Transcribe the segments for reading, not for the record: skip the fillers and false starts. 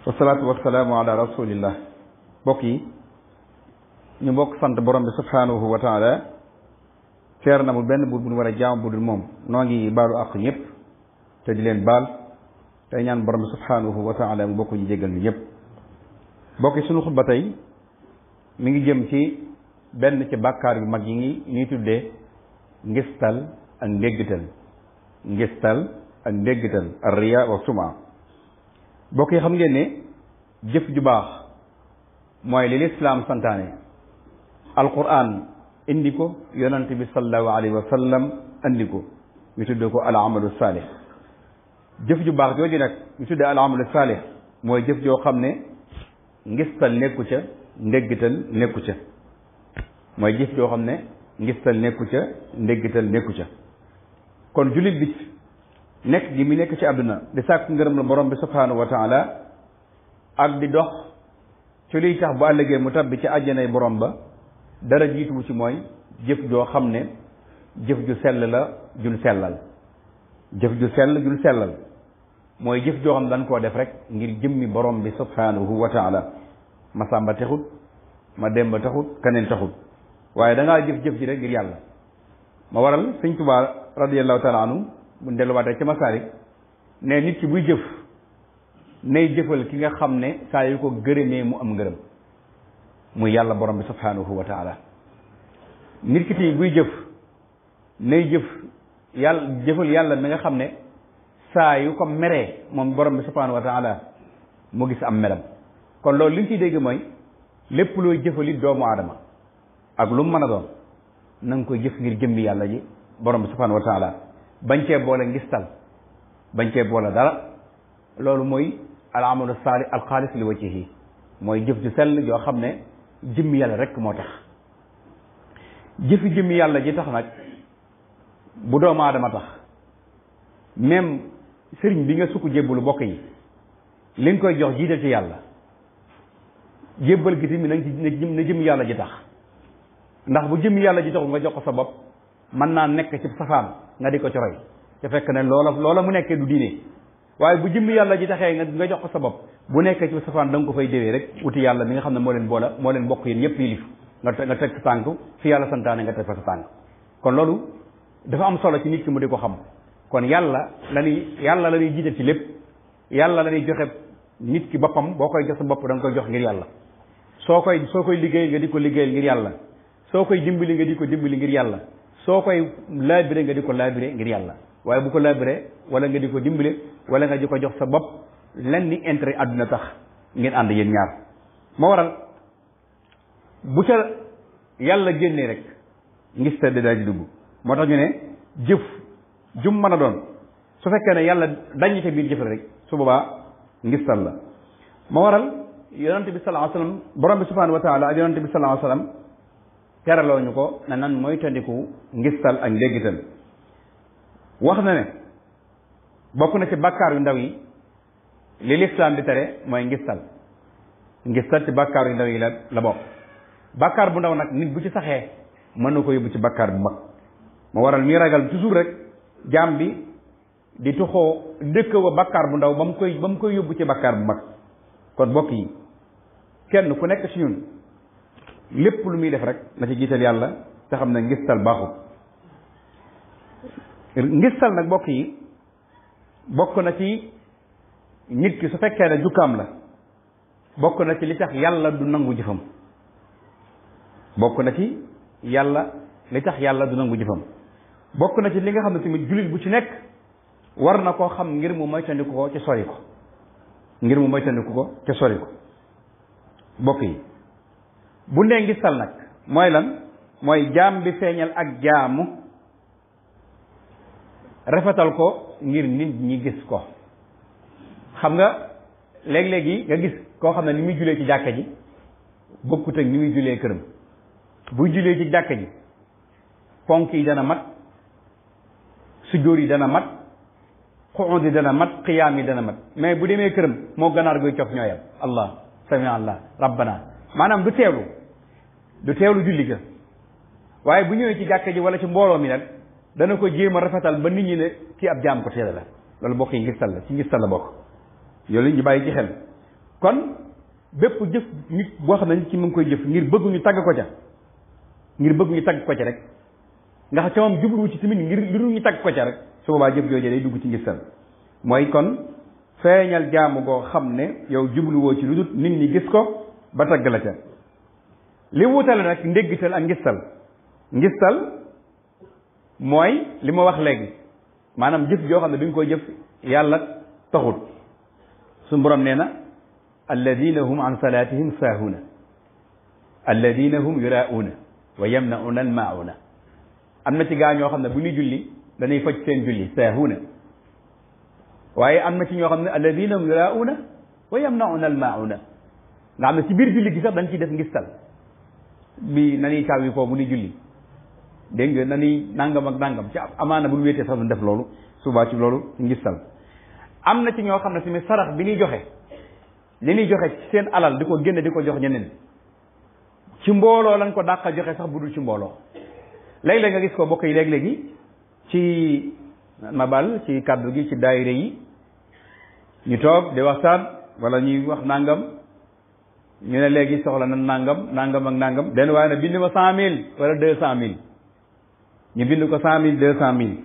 wasalaatu wasalaamu ala rasulillah. mbokk yi ñu bokk sant borom bi subhanahu wa taala seer na mu benn buur bu ñu war a jaam bu dul moom noo ngi baalu àq ñëpp te di leen baal tey ñaan borom bi subhanahu wa taala mu bokk ñu jégal ñu ñëpp. mbokk yi sunu xutba tey mi ngi jëm ci benn ci bàkkaar yu mag yi ngi ñuy tuddee ngistal ak ndéggital. ngistal ak ndéggital ar riya wa suma. mbokk yi xam ngeen ne jëf ju baax mooy li lislaam santaane, alquran indi ko, yonent bi sallallahu alayhi wa sallam indi ko, ñu tudde ko al amalu saalih. jëf ju baax jooju nag ñu tudde al amalu saalih mooy jëf joo xam ne ngistal nekku ca, ndéggital nekku ca. mooy jëf joo xam ne ngistal nekku ca, ndéggital nekku ca. kon jullit bi nekk gi mi nekk ci àdduna di sàkk ngërëm la borom bi subhanahu wa taala ak di dox ci liy tax bu àllëgee mu tabbi ci àjjanay borom ba, dara jiituwu ci mooy jëf joo xam ne jëf ju sell la jul sellal. jëf ju sell jul sellal mooy jëf joo xam ne dañ koo def rek ngir jëmmi borom bi subhanahu wa taala. ma sàmba taxut, ma demba taxut, keneen taxut, waaye da ngaa jëf-jëf ji rek ngir yàlla. ma waral sëñ Tuubaa radiyallahu taala anhu bu ñu delluwaatee ci masaalik ne nit ki buy jëf nay jëfal ki nga xam ne saa yu ko gërëmee mu am ngërëm, muy yàlla borom bi subhanahu wa taala. nit ki tey buy jëf nay jëfal yàlla mi nga xam ne saa yu ko meree moom borom bi subhanahu wa taala mu gis am melam. kon loolu li ñu ciy dégg mooy lépp looy jëfali doomu aadama ak lu mu mën a doon na nga koy jëf ngir jëmmi yàlla ji borom bi subhanahu wa taala, bañ cee boole ngistal, bañ cee boole dara. loolu mooy al amalu saalih al xaalis li wajhihi, mooy jëf ju sell joo xam ne jëmmi yàlla rek moo tax. jëfi jëmmi yàlla ji tax nag bu doomu aadama tax, même sëriñ bi nga sukk jébbalu bokk yi li nga koy jox jiital ci yàlla, jébbal gi tamit na jëmmi yàlla ji tax. ndax bu jëmmi yàlla ji taxul nga jox ko sa bopp mën naa nekk ci safaan nga di ko ci roy te fekk ne loola mu nekkee du diine. waaye bu jëmmi yàlla ji taxee nga jox ko sa bopp bu nekkee ci safaan da nga ko fay déwee rek wuti yàlla mi nga xam ne moo leen bokk yéen yëpp yilif nga teg sa tànk fi yàlla santaane nga teg fa sa tànk. kon loolu dafa am solo ci nit ki mu di ko xam. kon yàlla la ñuy jiital ci lépp. yàlla la ñuy joxe nit ki boppam. boo koy jox sa bopp da nga koy jox ngir yàlla. soo koy liggéey nga di ko liggéeyal ngir yàlla. soo koy dimbali nga di ko dimbali ngir yàlla. soo koy laabire nga di ko laabire ngir yàlla. waaye bu ko laabire wala nga di ko dimbale wala nga di ko jox sa bopp lenn ni intérêt àdduna tax ngeen ànd yéen ñaar. moo waral bu ca yàlla génnee rek ngistal daal di dugg. moo tax ñu ne jëf jum mën a doon su fekkee ne yàlla dañ ca biir jëfal rek su boobaa ngistal la. moo waral yonente bi sallallahu alayhi wasallam borom bi subhanahu wa taala ak yonente bi sallallahu alayhi wasallam teraloo ñu ko ne nan mooy tandiku ngistal ak ndéggital. wax na ne bokk na ci bàkkaar yu ndaw yi li lislaam di tere mooy ngistal. ngistal ci bàkkaar yu ndaw yi la bokk. bàkkaar bu ndaw nag nit bu ci saxee mën na ko yóbbu ci bàkkaar bu mag. moo waral ñuy ragal toujours rek jaam bi di tuxoo dëkk wa bàkkaar bu ndaw ba mu koy yóbbu ci bàkkaar bu mag. kon bokk yi kenn ku nekk ci ñun lépp lu muy def rek na ci jiital yàlla te xam ne ngistal baaxut. ngistal nag bokk yi bokk na ci nit ki su fekkee ne jukkaam la bokk na ci li tax yàlla du nangu jëfam. bokk na ci li tax yàlla du nangu jëfam. bokk na ci li nga xam ne tamit jullit bu ci nekk war na koo xam ngir mu moytandiku ko ci sori ko. ngir mu moytandiku ko ci sori ko. bokk yi bu ndee ngistal nag mooy lan? mooy jaam bi feeñal ak jaamu rafetal ko ngir nit ñi gis ko. xam nga léeg-léegi nga gis koo xam ne ni muy julee ci jàkka ji bokkut ak ni muy julee këram. buy julee ci jàkka ji ponk yi dana mat, sujjóot yi dana mat, xuud yi dana mat, xiyaam yi dana mat. mais bu demee këram moo ganaar guy cof ñooyam allah sami allah rabbana. maanaam du teewlu julli ga. waaye bu ñëwee ci jàkka ji wala ci mbooloo mi nag dana ko jéem a rafetal ba nit ñi ne kii ab jaam ko teela la. loolu bokk yi ngistal la, ci ngistal la bokk. yooyu ñu bàyyi ci xel. kon bépp jëf nit boo xam ne nit ci mu ngi koy jëf ngir bëgg ñu tagg ko ca ngir bëgg ñu tagg ko ca rek nga xam ca moom jubluwu ci tamit ngir lu ñu tagg ko ca rek su boobaa jëf jooju day dugg ci ngistal mooy kon feeñal jaamu goo xam ne yow jubluwoo ci lu dul nit ñi gis ko ba tagg la ca li wutale nag ndéggital ak ngistal mooy li ma wax léegi maanaam jëf joo xam ne bi nga koy jëf yàlla taxul suñu borom nee na alladina hum an salatihim saahuna alladina hum yurauna wa yamnauna almauna am na ci gaa ñoo xam ne bu ñuy julli dañuy faj seen julli saahuna waaye am na ci ñoo xam ne alladina hum yurauna wa yamnauna almauna nga xam ne ci biir julli gi sax dañ ciy def ngistal bi nanuy taw yi foofu bu ñuy julli dégg nga nanuy nangam ak nangam ci amaana bu ñu wéetee sax duñ def loolu subaa ci loolu ngistal am na ci ñoo xam ne tamit sarax bi ñuy joxe li ñuy joxe ci seen alal di ko génne di ko jox ñeneen ci mbooloo lañ ko dàqa joxe sax bu dul ci mbooloo léeg-léeg nga gis ko bokk yi léeg-léegi ci mabal ci kàddu gi ci daayira yi ñu toog di waxtaan wala ñuy wax nangam ñu ne léegi soxla na nangam ak nangam benn waaye ne bind ma 100,000 wala 200,000 ñu bind ko 100,000 200,000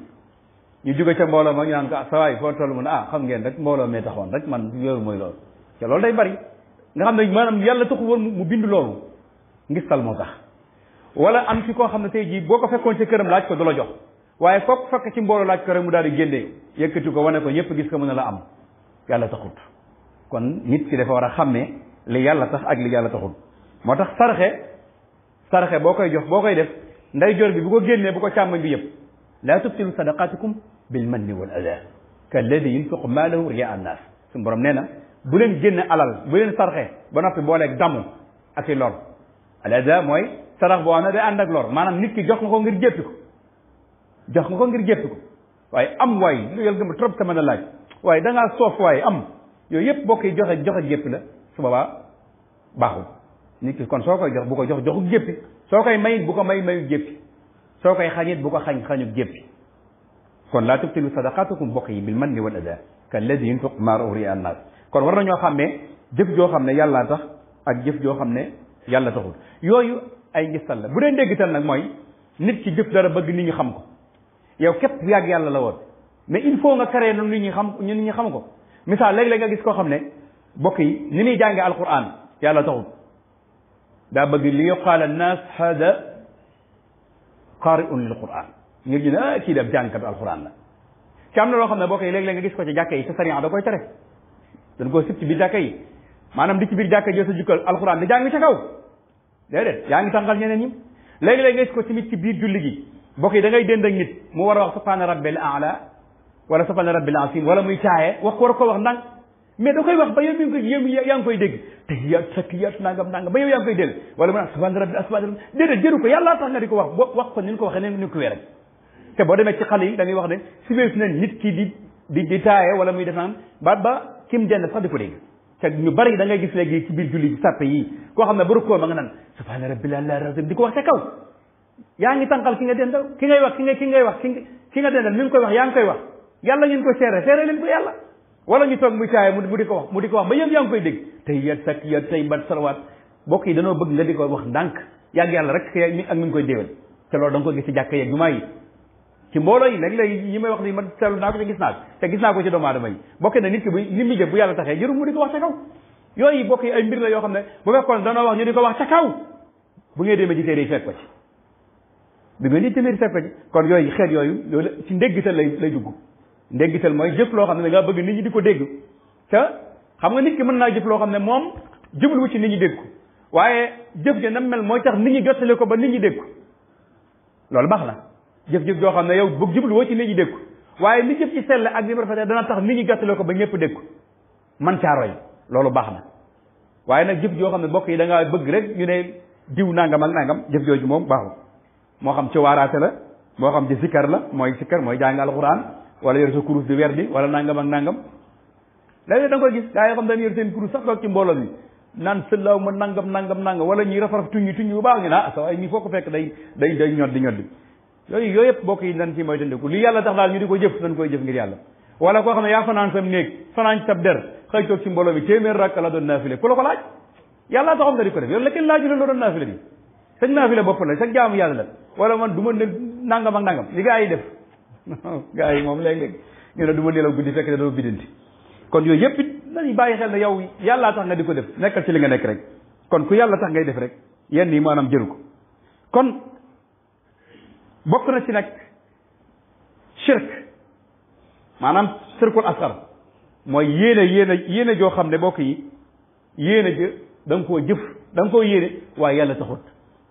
ñu jóge ca mbooloo ma ñu naan ko sa waay foo toll mu ne xam ngeen rek mbooloo mee taxoon rek man yooyu mooy loolu te loolu day bari nga xam ne maanaam yàlla taxu woon mu bind loolu ngistal moo tax wala am ci koo xam ne tey jii boo ko fekkoon ci këram laaj ko du la jox waaye foog fekk ci mbooloo laaj ko rek mu daal di génnee yëkkati ko wane ko ñëpp gis ko mën a la am yàlla taxut kon nit ki dafa war a xam ne li yàlla tax ak li yàlla taxut moo tax sarxe boo koy jox boo koy def ndeyjoor bi bu ko génnee bu ko càmmoñ bi yëpp laa tubtilu sadaqatikum bil manni wal adaa kalladi yunfiqu maalahu riyaa annaas suñu borom nee na bu leen génne alal bu leen sarxe ba noppi booleeg damu ak i lor al adaa mooy sarax boo xam ne day ànd ak lor maanaam nit ki jox nga ko ngir jéppi ko waaye am waay lu yàlla gëm trop te mën a laaj waaye da ngaa soof waaye am yooyu yëpp bokk yi joxe jéppi la su boobaa baaxul nit ki kon soo koy jox bu ko jox joxu jéppi soo koy mayit bu ko mayu jéppi soo koy xañit bu ko xañu jéppi kon laa tubtilu sadaqatukum bokk yi bil manni wal adaa kalladi yunfiqu maalahu riyaa annaas kon war nañoo xam ne jëf joo xam ne yàllaa tax ak jëf joo xam ne yàlla taxul yooyu ay ngistal la bu dee ndéggital nag mooy nit ki jëf dara bëgg nit ñi xam ko yow képp yàgg yàlla la woon mais il faut nga créer nu nit ñi xam ko misaal léeg-léeg nga gis koo xam ne bokk yi ni ñuy jànge alquran yàlla taxul daa bëgg li yuqaala annaas hada qaari'un lil quran ngir ñu ne kii def jàngkat alquran la ci am na loo xam ne bokk yi léeg-léeg nga gis ko ci jàkka yi sa sariya da koy tere dañ koo sib ci biir jàkka yi maanaam di ci biir jàkka yi sa jukkal alquran di jàng ca kaw déedéet yaa ngi tànqal ñeneen ñi léegi-léegi nga gis ko tamit ci biir julli gi bokk yi da ngay dend ak nit mu war a wax subhaana rabbil a'la wala subhaana rabbil azim wala muy caaye war ko wax ndànk mais da koy wax ba yow yaa ngi koy dégg tahiyat sakiyat nangam ba yow yaa ngi koy dégg wala mu naan subhaana rabbil déedéet jëru ko yàlla tax nga di ko wax ko ni ñu ko waxee ni ko wee rek te boo demee ci xale yi da ngay wax ne si weesu na nit ki di taaye wala muy def naan ba kim dend sax di ko dégg te ñu bari da ngay gis léegi ci biir julli ci sàppe yi koo xam ne ba rukkoo ma nga naan subhaana rabbil azim di ko wax ca kaw yaa ngi tànqal ki nga dendal ki ngay wax ki nga dendal mi ngi koy wax yaa ngi koy wax yàlla ngeen ko seere leen ko yàlla wala ñu toog muy caaye mu di ko wax ba yëpp yaa ngi koy dégg tey yat sak yat tey bat salawaat bokk yi danoo bëgg nga di ko wax ndànk yàgg yàlla rek ak mi ngi koy déwén te loolu da nga ko gis ci jàkka yeeg jumaa yi ci mbooloo yi léegi yi may wax ni man seetlu naa ko te gis naa ko ci doomu aadama yi bokk na nit ki bu li mu jëf bu yàlla taxee jëru mu di ko wax ca kaw yooyu bokk yi ay mbir la yoo xam ne bu fekkoon danoo wax ñu di ko wax ca kaw bu ngeen demee ci téere yi fekk ko ci bi ngeen di téere yi fekk ko ci kon yooyu xeet yooyu ci ndéggital lay dugg ndéggital mooy jëf loo xam ne da ngaa bëgg nit ñi di ko dégg te xam nga nit ki mën naa jëf loo xam ne moom jubluwu ci nit ñi dégg ko waaye jëf ja na mel mooy tax nit ñi jottale ko ba nit ñi dégg ko loolu baax na jëf joo xam ne yow bëgg jubluwoo ci nit ñi dégg ko waaye li jëf ci sell ak ni mu rafetee dana tax nit ñi jottale ko ba ñëpp dégg ko man caa roy loolu baax na waaye nag jëf joo xam ne bokk yi da ngaa bëgg rek ñu ne diw nangam ak nangam jëf jooju moom baaxul moo xam ci waaraate la moo xam ci sikkar la mooy sikkar mooy jàng alxuraan wala yor sa kurus di werdi wala nangam ak nangam léegi da nga koy gis gaa yoo xam dañu yor seen kurus sax toog ci mbooloo mi naan sëllaaw ma nangam wala ñuy rafar tuññi bu baax ñu naa sa waaye ñi foo ko fekk day ñoddi yooyu yëpp bokk yi dañ ci mooy tëndeku li yàlla tax daal ñu di ko jëf dañ koy jëf ngir yàlla wala koo xam ne yaa fanaan sam néeg fanaan ci sab der xëy toog ci mbooloo mi téeméer rakka la doon naafile ku la ko laaj yàlla taxoon nga di ko def yow la kenn laaju la loo doon naafile bi sañ naafile bopp la sa jaamu yàlla la wala man du ma ne nangam ak nangam li gaa yi def gaa yi moom léeg-léeg ñu ne du ma nelaw guddi fekk ne dama biddanti kon yooyu yëpp it nañu bàyyi xel ne yow yàllaa tax nga di ko def nekkal ci li nga nekk rek kon ku yàlla tax ngay def rek yenn yi maanaam jëru ko kon bokk na ci nag shirk maanaam shirkul asgar mooy yéene joo xam ne bokk yi yéene jë da nga koo jëf da nga koo yéene waaye yàlla taxut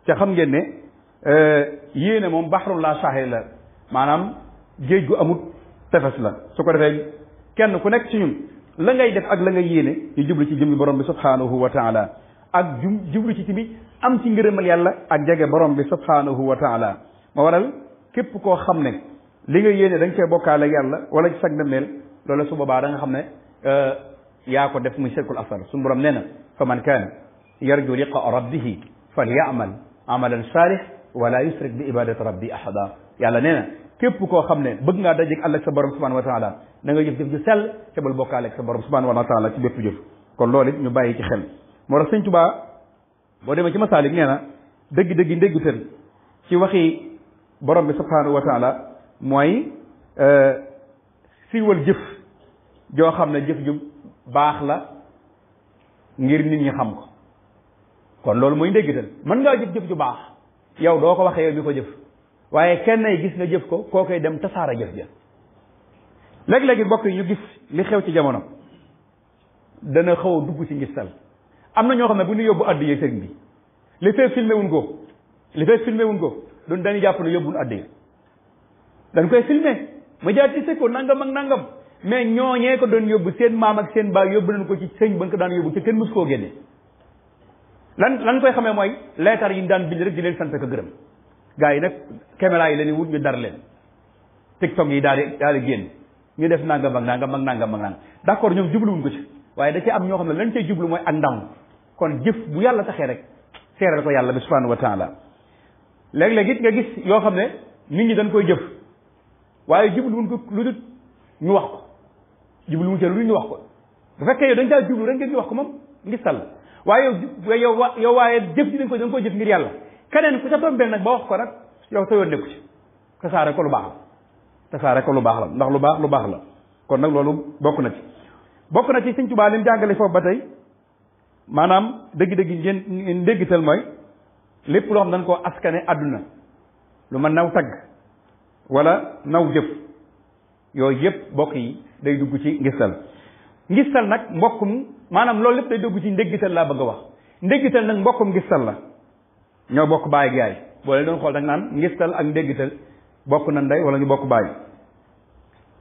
te xam ngeen ne yéene moom baxrul la saaxil la maanaam géej gu amut tefes la su ko defee kenn ku nekk ci ñun la ngay def ak la ngay yéene ñu jublu ci jëmmi borom bi subhanahu wa taala ak jublu ci tamit am ci ngërëmal yàlla ak jege borom bi subhanahu wa taala ma waral képp koo xam ne li nga yéene da nga cee bokkaale yàlla wala ci sag na mel loolu su boobaa da nga xam ne yaa ko def muy shirkul asgar suñu borom nee na fa man kaana yarju liqaa rabbihi falyamal amalan salih wala yusrik bi ibadati rabbi ahada yàlla nee na képp koo xam ne bëgg ngaa dajeeg àll ak sa borom subhanahu wa taala da nga jëf-jëf ju sell te bul bokkaale ak sa borom subhanahu wa taala ci bépp jëf kon loolu it ñu bàyyi ci xel moo tax sëñ Tuubaa boo demee ci masaalik nee na dëgg-dëgg ndéggutal ci waxi borom bi subhanahu wa taala mooy siiwal jëf joo xam ne jëf ju baax la ngir nit ñi xam ko kon loolu mooy ndéggutal mën ngaa jëf-jëf ju baax yow doo ko waxee yow mi ko jëf waaye kenn ay gis nga jëf ko koo koy dem tasaara jëf ja léeg-léegi mbokk yi ñu gis li xew ci jamono dana xaw a dugg ci ngistal am na ñoo xam ne bu ñu yóbbu addiya sëriñ bi li fee filmé wuñ ko doon dañuy jàpp ne yóbbuñ addiya dañ koy filmé ma jaatise ko nangam ak nangam mais ñooñee ko doon yóbbu seen maam ak seen baay yóbbu nañ ko ci sëñ ba nga ko daan yóbbu te kenn mus koo génne lan koy xamee mooy leetar yi ñu daan bind rek di leen sant ko gërëm gaa yi nag caméra yi la ñuy wut ñu dar leen tiktok yi daal di génn ñu def nangam ak nangam d'accord ñoom jubluwuñ ko ci waaye da ci am ñoo xam ne lañ cay jublu mooy ak ndam kon jëf bu yàlla taxee rek seeral ko yàlla bi subhanahu wa taala léeg-léeg it nga gis yoo xam ne nit ñi dañ koy jëf waaye jubluwuñ ko lu dul ñu wax ko jubluwuñ ci lu dul ñu wax ko bu fekkee yow dañ caa jublu rek ngeen ñu wax ko moom ngi sall waaye yow waaye jëf ji dañ koy jëf ngir yàlla keneen ku ca doon benn nag ba wax ko nag yow sa yoon nekku ci tasaare ko lu baax la ndax lu baax la kon nag loolu bokk na ci Sëñ Tuubaa lim jàngale foofu ba tey maanaam dëgg-dëgg ngeen ndéggital mooy lépp loo xam dañ koo askane àdduna lu ma naw tagg wala naw jëf yooyu yëpp bokk yi day dugg ci ngistal nag mbokkum maanaam loolu lépp day dugg ci ndéggital laa bëgg a wax ndéggital nag mbokkum ngistal la ñoo bokk baay gaay boo leen doon xool da nga naan ngistal ak ndéggital bokk na ndey wala ñu bokk baay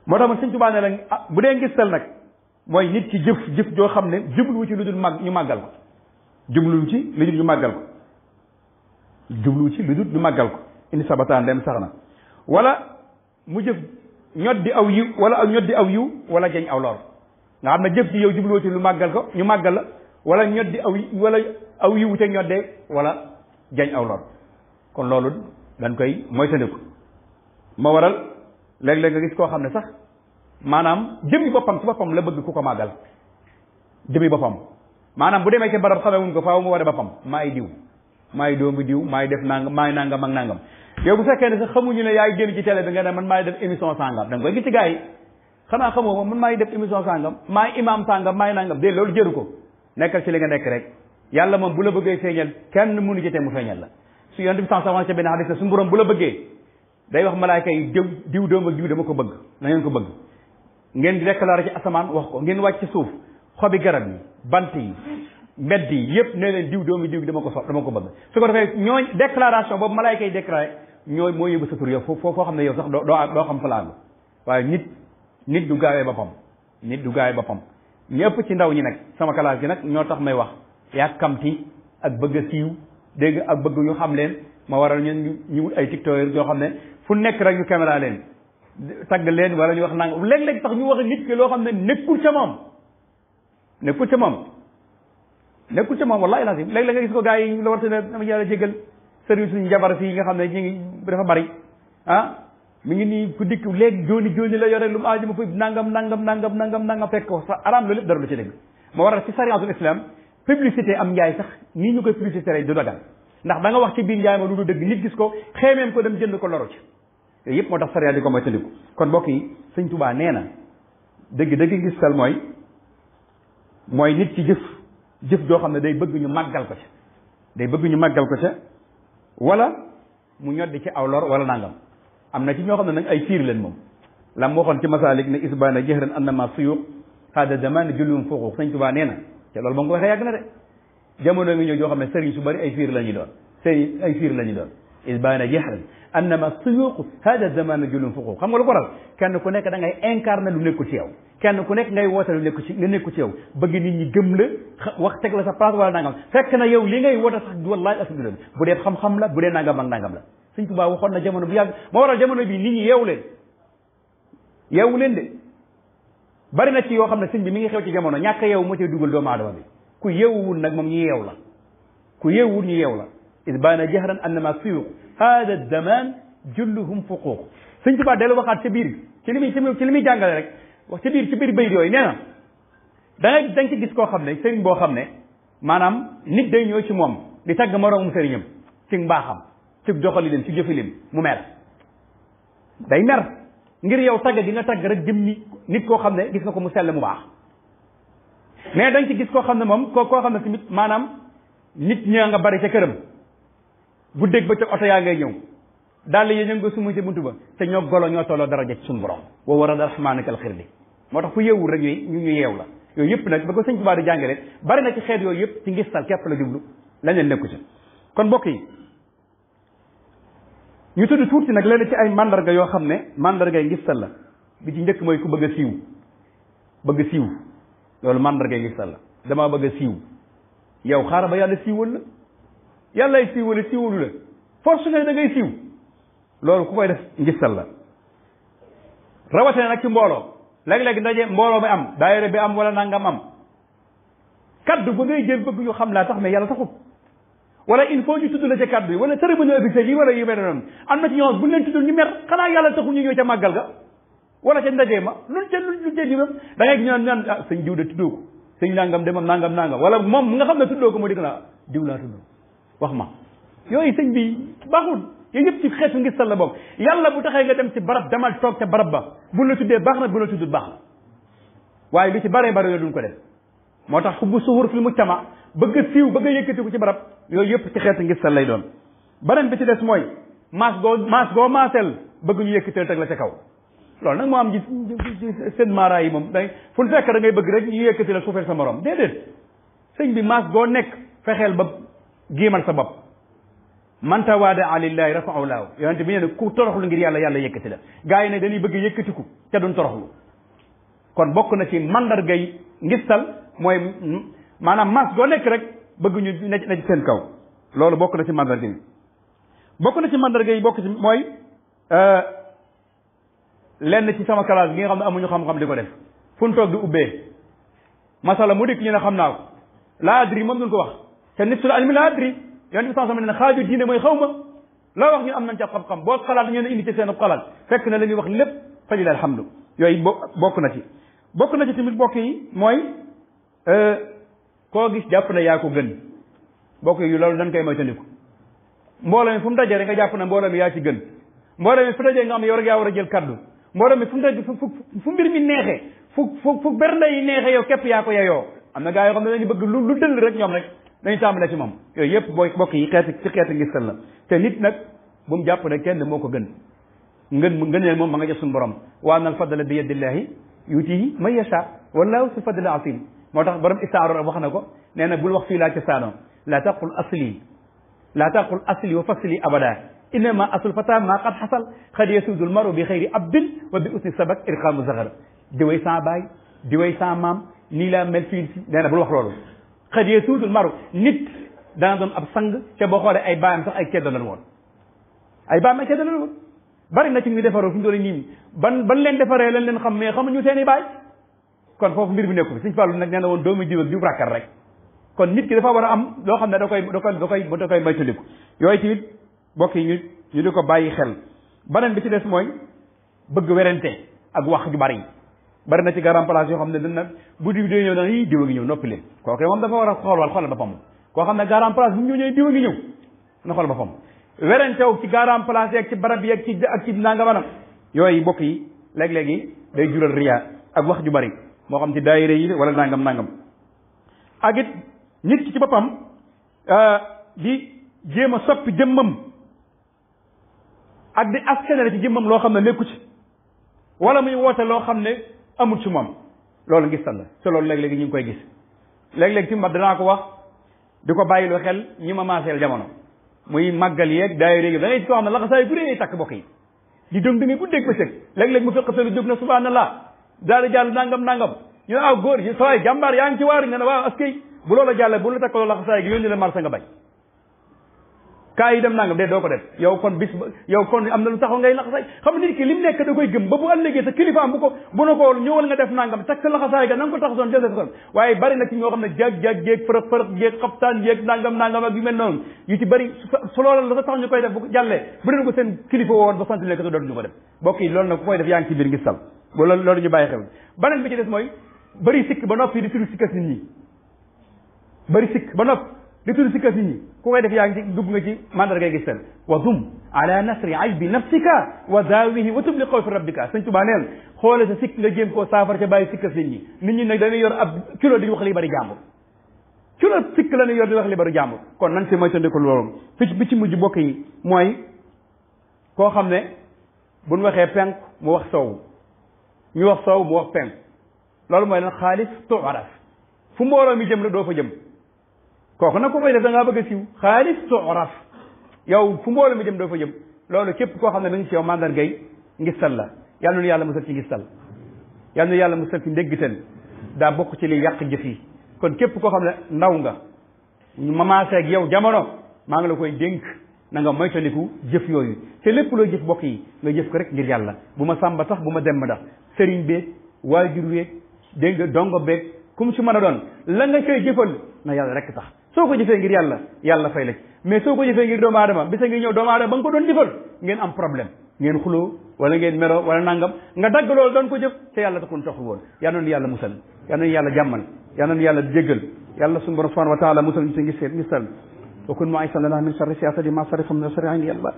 moo tax man Sëñ Tuubaa ne la bu dee ngistal nag mooy nit ki jëf joo xam ne jubluwu ci lu dul ñu màggal ko jubluwu ci lu dul ñu màggal ko indi sabataan dem sax na wala mu jëf ñoddi aw yiw wala jeñ aw lor nga xam ne jëf ci yow jubluwu ci lu màggal ko ñu màggal la wala ñoddi aw yiw te ñoddee wala jañ aw lor kon loolu dañ koy moytandiku ma waral léeg-léeg nga gis koo xam ne sax maanaam jëmmi boppam ci boppam la bëgg ku ko màggal jëmmi boppam maanaam bu demee ci barab xamee wuñ ko faaw mu war a boppam maay diw maay doomu diw maay def nangam maay nangam ak nangam yow bu fekkee ne sax xamuñu ne yaay génn ci télé bi nga ne man maay def émission sangam da nga koy gis ci gars yi xanaa xamoo moom man maay def émission sangam maay imam sangam maay nangam de loolu jëru ko nekkal ci li nga nekk rek yàlla moom bu la bëggee feeñal kenn mënu ci te mu feeñal la su yonent bi sallallahu alayhi wa sallam ca benn hadis la suñu borom bu la bëggee day wax malaayka yi diw doom ak diw dama ko bëgg na ngeen ko bëgg ngeen déclaré ci asamaan wax ko ngeen wàcc ci suuf xobi garab yi bant yi mbedd yi yëpp nee leen diw doomu diw dama ko bëgg su ko defee ñooñ déclaration boobu malaayka yi déclaré ñooy moo yóbbu sa tur yow foo xam ne yow sax doo xam fa laal waaye nit du gaawee boppam ñëpp ci ndaw ñi nag sama classe gi nag ñoo tax may wax yàkkamti ak bëgg a siiw dégg ak bëgg ñu xam leen ma waral ñu wut ay tiktokers yoo xam ne fu nekk rek ñu caméra leen tagg leen wala ñu wax nang léeg-léeg sax ñu wax nit ki loo xam ne nekkul ca moom wallahi lazim léeg-léeg nga gis ko gars yi la war te ne dama yàlla jégal service suñu jabar fii nga xam ne ñu ngi dafa bari mi ngi nii ku dikk léegi jooni la yore lu mu aaju ma fa nangam fekk ko sa araam loolu lépp dara lu ci dégg moo waral ci sariatul islam publicité am njaay sax nii ñu koy publicité rek du dagal ndax da nga wax ci biir njaay ma lu du dëgg nit gis ko xeemeem ko dem jënd ko loru ci yooyu yëpp moo tax sariya di ko moytandiku kon mbokk yi sëñ Tuubaa nee na dëgg ngistal mooy nit ci jëf joo xam ne day bëgg ñu màggal ko ca wala mu ñoddi ci aw lor wala nangam am na ci ñoo xam ne nag ay fiir leen moom lam waxoon ci masaalik ne isbaana jëhran annama suyuq hada zaman jullum fuquq sëñ Tuubaa nee na te loolu ba nga ko waxee yàgg na de jamono ngi ñëw joo xam ne sëriñ su bari ay fiir la ñu doon isbaana jëhran annama suyuq hada zaman jullum fuquq xam nga lu ko waral kenn ku nekk da ngay incarné lu nekku ci yow kenn ku nekk ngay woote lu nekku ci yow bëgg nit ñi gëm la wax teg la sa place wala nangam fekk na yow li ngay woote sax wallahi asbilan bu dee xam-xam la bu dee nangam ak nangam la sëñ Tuubaa waxoon na jamono bu yàgg moo waral jamono bi nit ñi yeewu leen de bari na ci yoo xam ne sëñ bi mi ngi xew ci jamono ñàkk yeewu moo cay dugal doomu aadama bi ku yeewuwul nag moom ñu yeew la isbaana jahran annama suyuq hada zaman julluhum fuquq sëñ Tuubaa dellu waxaat ca biir ci li muy jàngale rek wax ci biir bayit yooyu nee na da ci gis koo xam ne sëriñ boo xam ne maanaam nit day ñëw ci moom di tagg moroomum sëriñam ci mbaaxam ci doxalin ci jëfalin mu mer day mer ngir yow tagg gi nga tagg rek jëm ni nit koo xam ne gis nga ko mu sell mu baax mais da nga ci gis koo xam ne moom koo xam ne tamit maanaam nit ñaa nga bari ca këram bu dégg ba ca oto yaa ngay ñëw daal yéen nga sumu ci buntu ba te ñoo golo ñoo tolloo daraja ci suñu borom wa warada rahmaanakal xirli moo tax ku yeewul rek ñu yeew la yooyu yëpp nag ba ko sëñ Tuubaa di jàngale bari na ci xeet yooyu yëpp ci ngistal képp la jublu leneen nekku ci kon mbokk yi ñu tudd tuuti nag lenn ci ay mandarga yoo xam ne mandargay ngistal la bi ci njëkk mooy ku bëgg a siiw loolu mandargay ngistal la damaa bëgg a siiw yow xaaral ba yàlla siiwal la yàllay siiwalu la force nga da ngay siiw loolu ku koy def ngistal la rawatina nag ci mbooloo léeg-léeg ndaje mbooloo mi am daayira bi am wala nangam am kaddu ba ngay jël bëgg ñu xam laa tax mais yàlla taxut wala il faut ñu tudd la ca kaddu yi wala cérémonie officielle yi wala yu mel noonu am na ci ñoo bu leen tuddul ñu mer xanaa yàlla taxul ñu ñëw ca màggal ga wala ca ndaje ma luñ ca ñu même da ngay ñaan sëñ diw de tuddoo ko sëñ nangam de moom nangam wala moom nga xam ne tuddoo ko mu dig na diw laa tudd wax ma yooyu sëñ bi baaxul yooyu yëpp ci xeetu ngistal la bokk yàlla bu taxee nga dem ci barab demal toog ca barab ba bu la tuddee baax na bu la tuddul baax na waaye lu ci bare yooyu duñ ko def moo tax xubbu suhur fil mujtama bëgg a siiw bëgg a yëkkati ko ci barab yooyu yëpp ci xeetu ngistal lay doon beneen bi ci des mooy maas goo maaseel bëgg ñu yëkkateel teg la ca kaw loolu nag moo am ji seen maara yi moom day fu ñu fekk da ngay bëgg rek ñu yëkkati la suufeel sa morom déedéet sëñ bi maas goo nekk fexeel ba giimal sa bopp man tawaadaa lillahi rafa'ahu laahu yonente bi nee ne ku toroxlu ngir yàlla yëkkati la gaa yi ne dañuy bëgg yëkkatiku te duñ toroxlu kon bokk na ci mandargay ngistal mooy maanaam mas goo nekk rek bëgg ñu ne ci seen kaw loolu bokk na ci mandarga yi bokk ci mooy lenn ci sama classe gi nga xam ne amuñu xam-xam di ko def fu ñu toog di ubbee masala mu dikk ñu ne xam naa ko laa adri moom duñ ko wax te nit su la almi laa adri yonent bi sallallahu alayhi wasallam ne xaaju diine mooy xaw ma loo wax ñu am nañ ca xam-xam boo xalaat ñu ne indi ci seen xalaat fekk na la ñuy wax lépp falilahi alhamdu yooyu bokk na ci tamit bokk yi mooy koo gis jàpp na yaa ko gën bokk yi loolu dañ koy moytandiku mbooloo mi fu mu dajee rek nga jàpp na mbooloo mi yaa ci gën mbooloo mi fu dajee nga xam ne yow rek yaa war a jël kaddu mbooloo mi fu mbir mi neexee fu bernde yi neexee yow képp yaa ko yeyoo am na gaa yoo xam ne dañu bëgg lu dëll rek ñoom rek dañu tàmbale ci moom yooyu yëpp bokk yi xeeti ngistal la te nit nag bu mu jàpp ne kenn moo ko gën ngëneel moom ma nga jëf suñu borom wa anna al fadla bi yadillahi yutihi man yasha wallahu sul fadli asim moo tax borom istaaro wax na ko nee na bul wax fii laa ca saano la taqul asli wa fasli abada innama asul fata ma qad xasal xad yasudul maru bi xëyri abdin wa bi usni sabak irqamu zaxar diwéy sans baay diwéy sans maam nii laa mel fii si nee na bul wax loolu xad yasudul maru nit dana doon ab sang te boo xoolee ay baayam sax ay ceddo lan woon bari na ci ñu defaroo fi mu doon nii ban leen defaree lañ leen xam mais xamuñu seen i baay kon foofu mbir bi nekku fi Sëñ Fallu nag nee na woon doomu jiw ak jiw rakkal rek kon nit ki dafa war a am loo xam ne da koy moytandiku yooyu tamit bokk yi ñu di ko bàyyi xel beneen bi ci des mooy bëgg werante ak wax ju bari na ci garam place yoo xam ne dina bu diw dee ñëw na yi diw a ngi ñëw noppi leen kooku moom dafa war a xoolal boppam koo xam ne garam place bu ñu ñëwee diw a ngi ñëw na xool boppam werentew ci garam place yeeg ci barab yeeg ci nangamanam yooyu bokk yi léeg-léegi day jural riya ak wax ju bari moo xam ci daayira yi wala nangam ak it nit ki ci boppam di jéem a soppi jëmmam ak di askanale ci jëmmam loo xam ne nekku ci wala muy woote loo xam ne amul ci moom loolu ngistal la te loolu léeg-léegi ñu ngi koy gis léeg-léeg ci mbat danaa ko wax di ko bàyyiloo xel ñi ma maaseel jamono muy màggal yeeg daayira yi da ngay ci koo xam ne laxasaay bu dee takk bokk yi di dong da ngay guddeeg bëccëg léeg-léeg mu fekk selu jóg na subhanallah daal di jàll nangam ñu ne aw góor sa waay jàmbaar yaa ngi ci waar nga ne waaw askay bu loola jàlle bu la takkaloo laxasaay gi yónni la marsa nga bañ kaa yi dem nangam de doo ko def yow kon am na lu taxaw ngay laxasaay xam nga nit ki lim nekk da koy gëm ba bu ëllëgee sa kilifaam bu na ko ñëwal nga def nangam takk laxasaay ga na nga ko taxasoon jël ko waaye bari na ci ñoo xam ne jag jéeg fërëx jéeg xaptaan jéeg nangam ak yu mel noonu yu ci bari su loola la tax ñu koy def bu jàllee bu dee ko seen kilifa woon ba sant leen ko dootuñu ko def bokk yi loolu nag ku koy def yaa ngi ci biir ngis sal loolu ñu bàyyi xel beneen bi ci des mooy bari sikk ba noppi di turu sikkas nit ñi bari sikk ba noppi di turu sikkas nit ñi ku koy def yaa ngi ci dugg nga ci mandargay gis tan wa dum ala nasri aybi nafsika wa daawihi wa tubli xawfi rabbika sëñ Tuubaa neen xoole sa sikk nga jéem koo saafara ca bàyyi sikkas nit ñi nag dañuy yor ab kilo di wax li bari jàmbur kilo sikk la ñuy yor di wax li bari jàmbur kon nañ si moytandiku loolu bi ci mujj bokk yi mooy koo xam ne buñ waxee penk mu wax sow ñu wax sow mu wax penk loolu mooy lan xaalis tu'raf fu mbooloo mi jëm la doo fa jëm kooku nag ku koy def da ngaa bëgg a siiw xaalis tu'raf yow fu mbooloo mi jëm doo fa jëm loolu képp koo xam ne da nga ci yow mandargay ngistal la yal na yàlla musal ci ngistal yal na yàlla musal ci ndéggital daa bokk ci li yàq jëf yi kon képp koo xam ne ndaw nga ma maaseeg yow jamono maa ngi la koy dénk na nga moytandiku jëf yooyu te lépp loo jëf bokk yi nga jëf ko rek ngir yàlla bu ma sàmba tax bu ma dem ndax sëriñ beeg waajur weeg dégg nga dongo beeg ku mu ci mën a doon la nga koy jëfal na yàlla rek tax soo ko jëfee ngir yàlla fay la ci mais soo ko jëfee ngir doomu aadama bisa ngi ñëw doomu aadama ba nga ko doon jëfal ngeen am problème ngeen xuloo wala ngeen mero wala nangam nga dagg loolu doon ko jëf te yàlla taxul taxul woon yal na yàlla musal yal na yàlla jàmmal yal na yàlla jéggal yàlla suñu borom subhanahu wa taala musal ñu ci ngistal wa kun mu'aysan lana min sharri siyasati ma sarifa min sharri ayni yàlla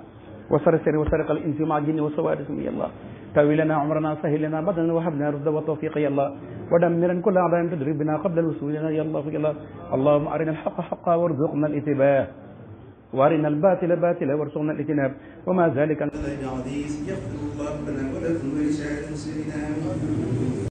wa sharri sirri wa sariqal insi ma jinni wa sawadis yàlla tawi lana umrana sahil lana badana wa habna rusda wa tawfiqa yàlla ودمرا كل أعداء تدري بنا قبل الوصول إلينا يا الله يا الله اللهم أرنا الحق حقا وارزقنا الاتباع وأرنا الباطل باطلا وارزقنا الاجتناب وما ذلك العزيز يغفر الله لنا ولكم ولسائر المسلمين